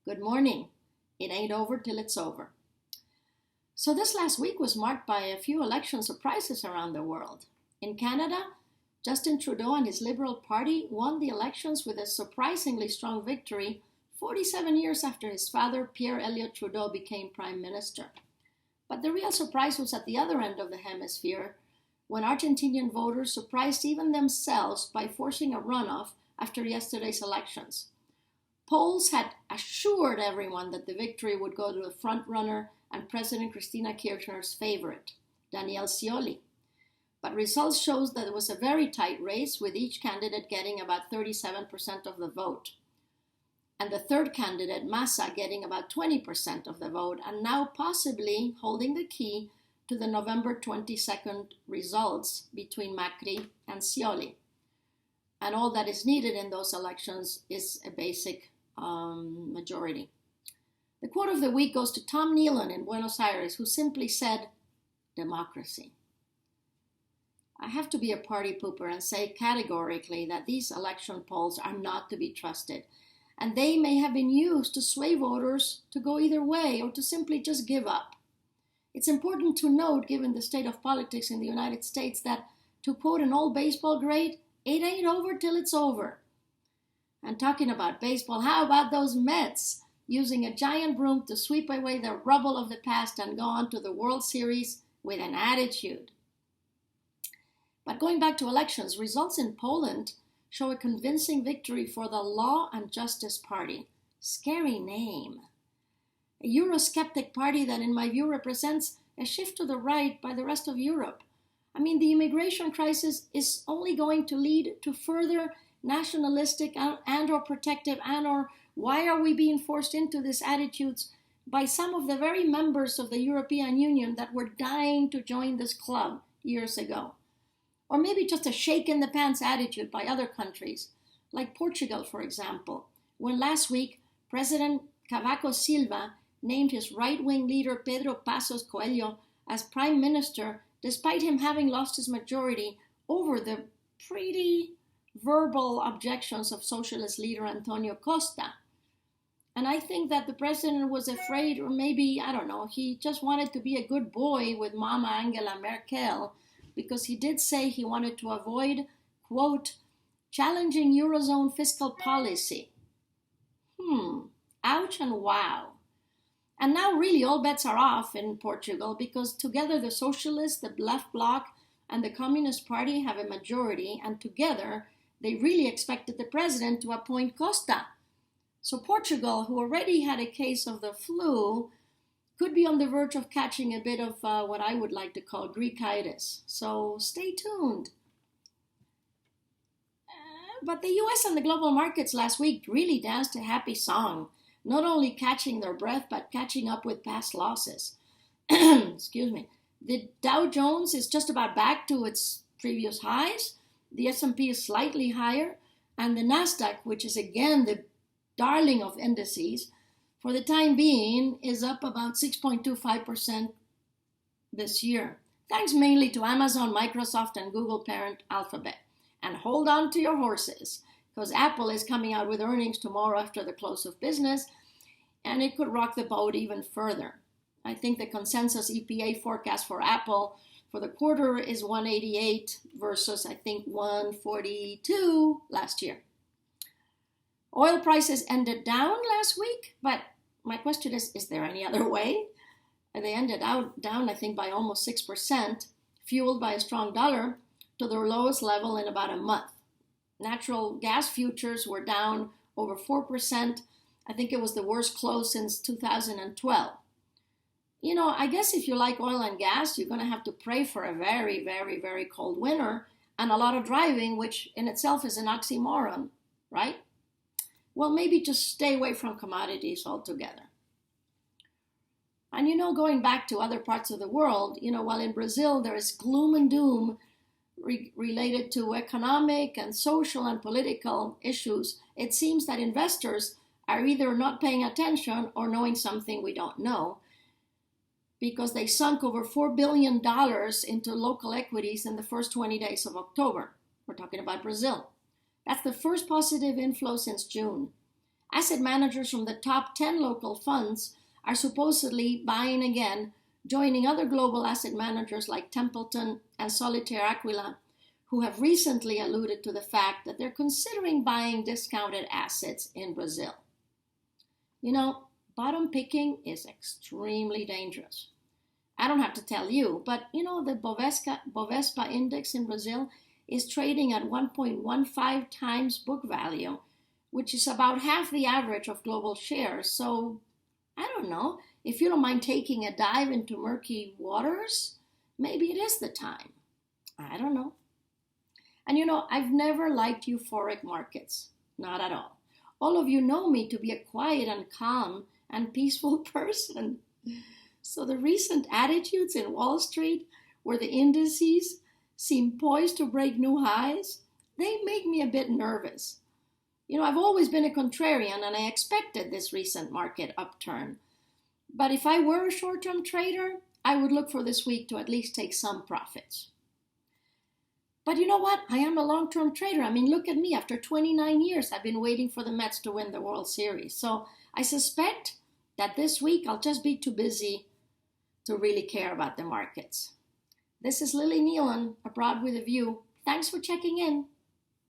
Good morning. It ain't over till it's over. So, this last week was marked by a few election surprises around the world. In Canada, Justin Trudeau and his Liberal Party won the elections with a surprisingly strong victory 47 years after his father, Pierre Elliott Trudeau, became Prime Minister. But the real surprise was at the other end of the hemisphere when Argentinian voters surprised even themselves by forcing a runoff after yesterday's elections. Polls had assured everyone that the victory would go to the frontrunner and President Cristina Kirchner's favorite, Daniel Scioli. But results shows that it was a very tight race, with each candidate getting about 37% of the vote. And the third candidate, Massa, getting about 20% of the vote, and now possibly holding the key to the November 22nd results between Macri and Scioli. And all that is needed in those elections is a basic majority. The quote of the week goes to Tom Nealon in Buenos Aires, who simply said, "Democracy." I have to be a party pooper and say categorically that these election polls are not to be trusted, and they may have been used to sway voters to go either way or to simply just give up. It's important to note, given the state of politics in the United States, that, to quote an old baseball great, it ain't over till it's over. And talking about baseball, how about those Mets using a giant broom to sweep away the rubble of the past and go on to the World Series with an attitude? But going back to elections, results in Poland show a convincing victory for the Law and Justice Party. Scary name. A Eurosceptic party that, in my view, represents a shift to the right by the rest of Europe. I mean, the immigration crisis is only going to lead to further nationalistic and or protective and or why are we being forced into these attitudes by some of the very members of the European Union that were dying to join this club years ago. Or maybe just a shake-in-the-pants attitude by other countries, like Portugal, for example, when last week President Cavaco Silva named his right-wing leader Pedro Passos Coelho as Prime Minister, despite him having lost his majority over the pretty verbal objections of socialist leader Antonio Costa. And I think that the president was afraid, or maybe, I don't know, he just wanted to be a good boy with Mama Angela Merkel, because he did say he wanted to avoid, quote, challenging Eurozone fiscal policy. Ouch and wow. And now really all bets are off in Portugal, because together the Socialists, the Left Bloc, and the Communist Party have a majority, and together they really expected the president to appoint Costa. So Portugal, who already had a case of the flu, could be on the verge of catching a bit of what I would like to call Greekitis. So stay tuned. But the US and the global markets last week really danced a happy song, not only catching their breath, but catching up with past losses. Excuse me. The Dow Jones is just about back to its previous highs. The S&P is slightly higher. And the Nasdaq, which is again the darling of indices, for the time being, is up about 6.25% this year, thanks mainly to Amazon, Microsoft, and Google parent Alphabet. And hold on to your horses, because Apple is coming out with earnings tomorrow after the close of business, and it could rock the boat even further. I think the consensus EPA forecast for Apple for the quarter is 188 versus, I think, 142 last year. Oil prices ended down last week, but my question is there any other way? And they ended down, I think, by almost 6%, fueled by a strong dollar, to their lowest level in about a month. Natural gas futures were down over 4%. I think it was the worst close since 2012. You know, I guess if you like oil and gas, you're going to have to pray for a very, very, very cold winter and a lot of driving, which in itself is an oxymoron, right? Well, maybe just stay away from commodities altogether. And going back to other parts of the world, while in Brazil there is gloom and doom related to economic and social and political issues, it seems that investors are either not paying attention or knowing something we don't know, because they sunk over $4 billion into local equities in the first 20 days of October. We're talking about Brazil. That's the first positive inflow since June. Asset managers from the top 10 local funds are supposedly buying again, joining other global asset managers like Templeton and Solitaire Aquila, who have recently alluded to the fact that they're considering buying discounted assets in Brazil. You know, bottom picking is extremely dangerous. I don't have to tell you, but you know, the Bovespa index in Brazil is trading at 1.15 times book value, which is about half the average of global shares. So, I don't know, if you don't mind taking a dive into murky waters, maybe it is the time. I don't know. And you know, I've never liked euphoric markets. Not at all. All of you know me to be a quiet and calm and peaceful person. So the recent attitudes in Wall Street, where the indices seem poised to break new highs, they make me a bit nervous. You know, I've always been a contrarian and I expected this recent market upturn. But if I were a short-term trader, I would look for this week to at least take some profits. But you know what? I am a long-term trader. I mean, look at me. After 29 years, I've been waiting for the Mets to win the World Series. So I suspect that this week I'll just be too busy to really care about the markets. This is Lily Nealon, Abroad with a View. Thanks for checking in.